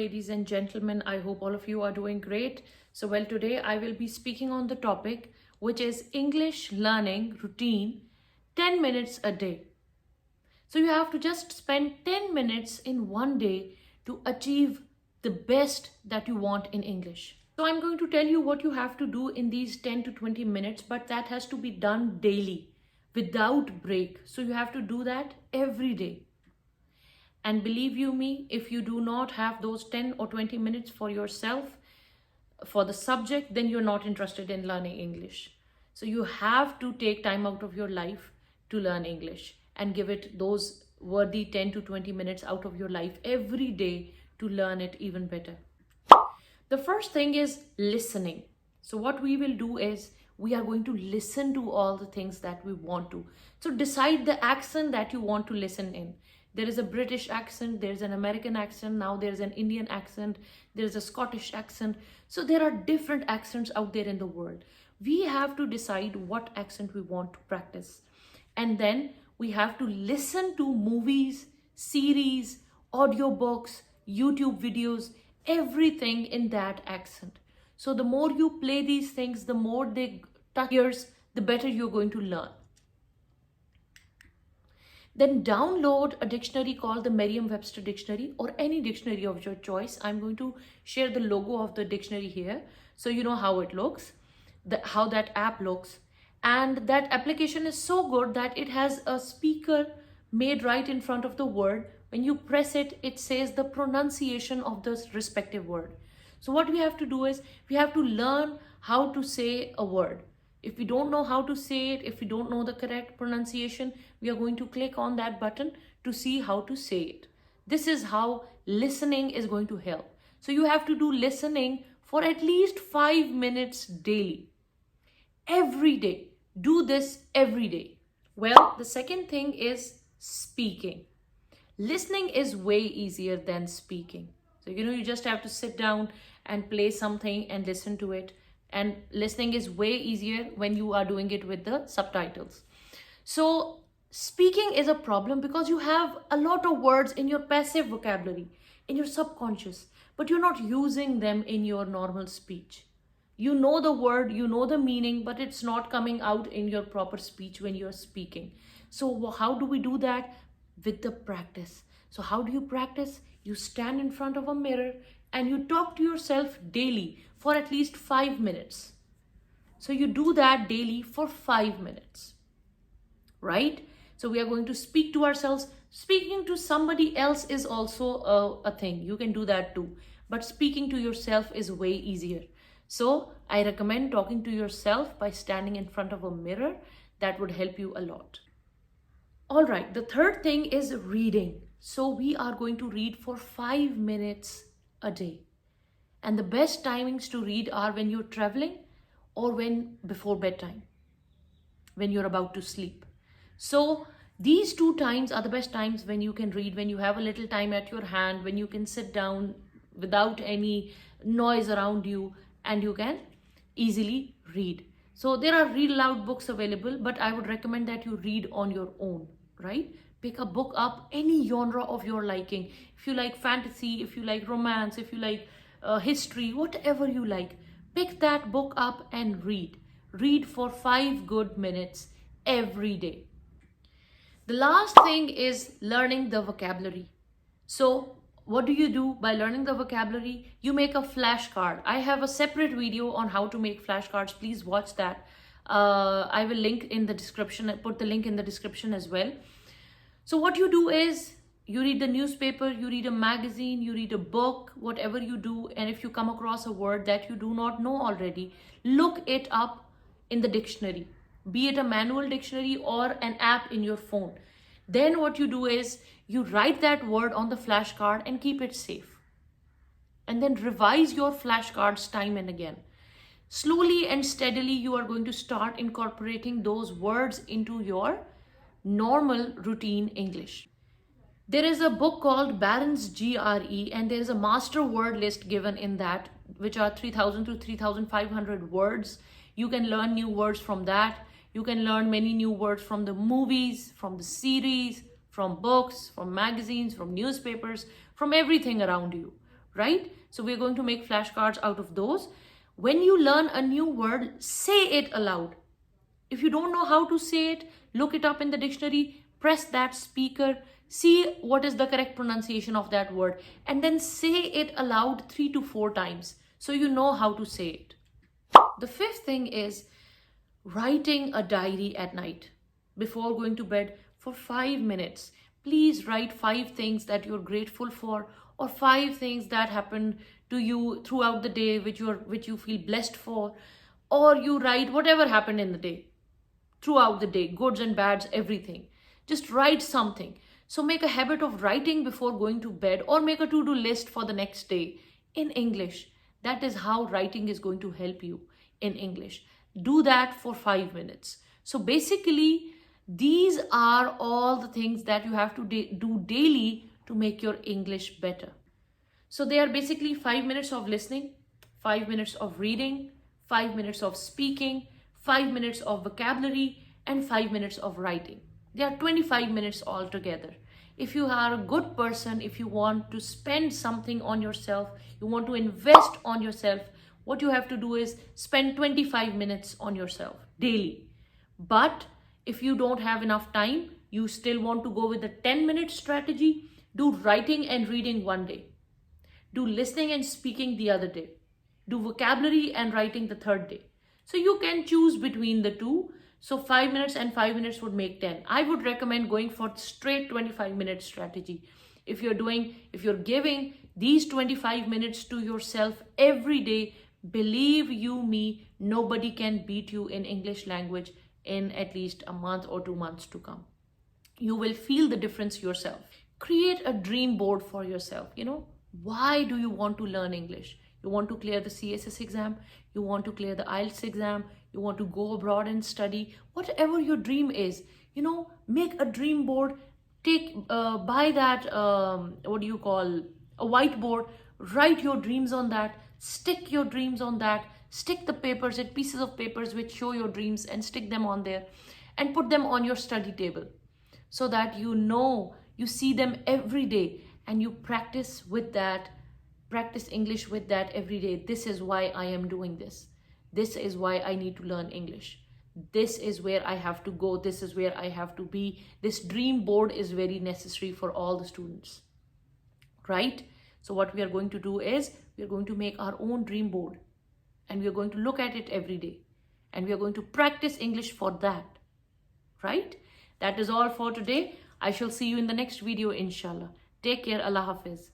ladies and gentlemen. I hope all of you are doing great. Today I will be speaking on the topic which is English learning routine 10 minutes a day. So, you have to just spend 10 minutes in one day to achieve the best that you want in English. So, I'm going to tell you what you have to do in these 10 to 20 minutes, but that has to be done daily without break. So, you have to do that every day. And believe you me, if you do not have those 10 or 20 minutes for yourself, for the subject, then you're not interested in learning English. So you have to take time out of your life to learn English and give it those worthy 10 to 20 minutes out of your life every day to learn it even better. The first thing is listening. So what we will do is we are going to listen to all the things that we want to. So decide the accent that you want to listen in. There is a British accent, there's an American accent, now there's an Indian accent, there's a Scottish accent. So there are different accents out there in the world. We have to decide what accent we want to practice. And then we have to listen to movies, series, audiobooks, YouTube videos, everything in that accent. So the more you play these things, the more they touch ears, the better you're going to learn. Then download a dictionary called the Merriam-Webster dictionary or any dictionary of your choice. I'm going to share the logo of the dictionary here so you know how it looks, how that app looks. And that application is so good that it has a speaker made right in front of the word. When you press it, it says the pronunciation of the respective word. So what we have to do is we have to learn how to say a word. If we don't know how to say it, if we don't know the correct pronunciation, we are going to click on that button to see how to say it. This is how listening is going to help. So you have to do listening for at least 5 minutes daily. Every day. Do this every day. Well, the second thing is speaking. Listening is way easier than speaking. So, you just have to sit down and play something and listen to it. And listening is way easier when you are doing it with the subtitles. So speaking is a problem because you have a lot of words in your passive vocabulary, in your subconscious, but you're not using them in your normal speech. You know the word, you know the meaning, but it's not coming out in your proper speech when you're speaking. So how do we do that? With the practice. So how do you practice? You stand in front of a mirror and you talk to yourself daily for at least 5 minutes. So you do that daily for 5 minutes, right? So we are going to speak to ourselves. Speaking to somebody else is also a thing. You can do that too. But speaking to yourself is way easier. So I recommend talking to yourself by standing in front of a mirror. That would help you a lot. All right, the third thing is reading. So we are going to read for 5 minutes a day. And the best timings to read are when you're traveling or before bedtime, when you're about to sleep. So these two times are the best times when you can read, when you have a little time at your hand, when you can sit down without any noise around you and you can easily read. So there are read aloud books available, but I would recommend that you read on your own, right? Pick a book up, any genre of your liking. If you like fantasy, if you like romance, if you like history, whatever you like, pick that book up and read. Read for 5 good minutes every day. The last thing is learning the vocabulary. So what do you do by learning the vocabulary? You make a flashcard. I have a separate video on how to make flashcards. Please watch that. I will link in the description, put the link in the description as well. So what you do is you read the newspaper, you read a magazine, you read a book, whatever you do. And if you come across a word that you do not know already, look it up in the dictionary, be it a manual dictionary or an app in your phone. Then what you do is you write that word on the flashcard and keep it safe. And then revise your flashcards time and again. Slowly and steadily, you are going to start incorporating those words into your normal routine English. There is a book called Barron's GRE and there is a master word list given in that, which are 3,000 to 3,500 words. You can learn new words from that. You can learn many new words from the movies, from the series, from books, from magazines, from newspapers, from everything around you, right? So we're going to make flashcards out of those. When you learn a new word, say it aloud. If you don't know how to say it, look it up in the dictionary, press that speaker, see what is the correct pronunciation of that word, and then say it aloud 3 to 4 times so you know how to say it. The fifth thing is writing a diary at night before going to bed for 5 minutes. Please write 5 things that you're grateful for, or 5 things that happened to you throughout the day which you feel blessed for, or you write whatever happened in the day, throughout the day, goods and bads, everything. Just write something. So make a habit of writing before going to bed, or make a to-do list for the next day in English. That is how writing is going to help you in English. Do that for 5 minutes. So basically, these are all the things that you have to do daily to make your English better. So they are basically 5 minutes of listening, 5 minutes of reading, 5 minutes of speaking, 5 minutes of vocabulary, and 5 minutes of writing. They are 25 minutes altogether. If you are a good person, if you want to spend something on yourself, you want to invest on yourself, what you have to do is spend 25 minutes on yourself daily. But if you don't have enough time, you still want to go with the 10-minute strategy, do writing and reading one day. Do listening and speaking the other day. Do vocabulary and writing the third day. So you can choose between the two. So 5 minutes and 5 minutes would make 10. I would recommend going for straight 25-minute strategy. If you're giving these 25 minutes to yourself every day, believe you me, nobody can beat you in English language in at least a month or 2 months to come. You will feel the difference yourself. Create a dream board for yourself. Why do you want to learn English? You want to clear the CSS exam, you want to clear the IELTS exam, you want to go abroad and study, whatever your dream is, make a dream board, buy that, a whiteboard, write your dreams on that, stick your dreams on that, stick the pieces of papers which show your dreams and stick them on there and put them on your study table so that you see them every day and you practice English with that every day. This is why I am doing this. This is why I need to learn English. This is where I have to go. This is where I have to be. This dream board is very necessary for all the students, right? So what we are going to do is we are going to make our own dream board and we are going to look at it every day and we are going to practice English for that, right? That is all for today. I shall see you in the next video, inshallah. Take care. Allah Hafiz.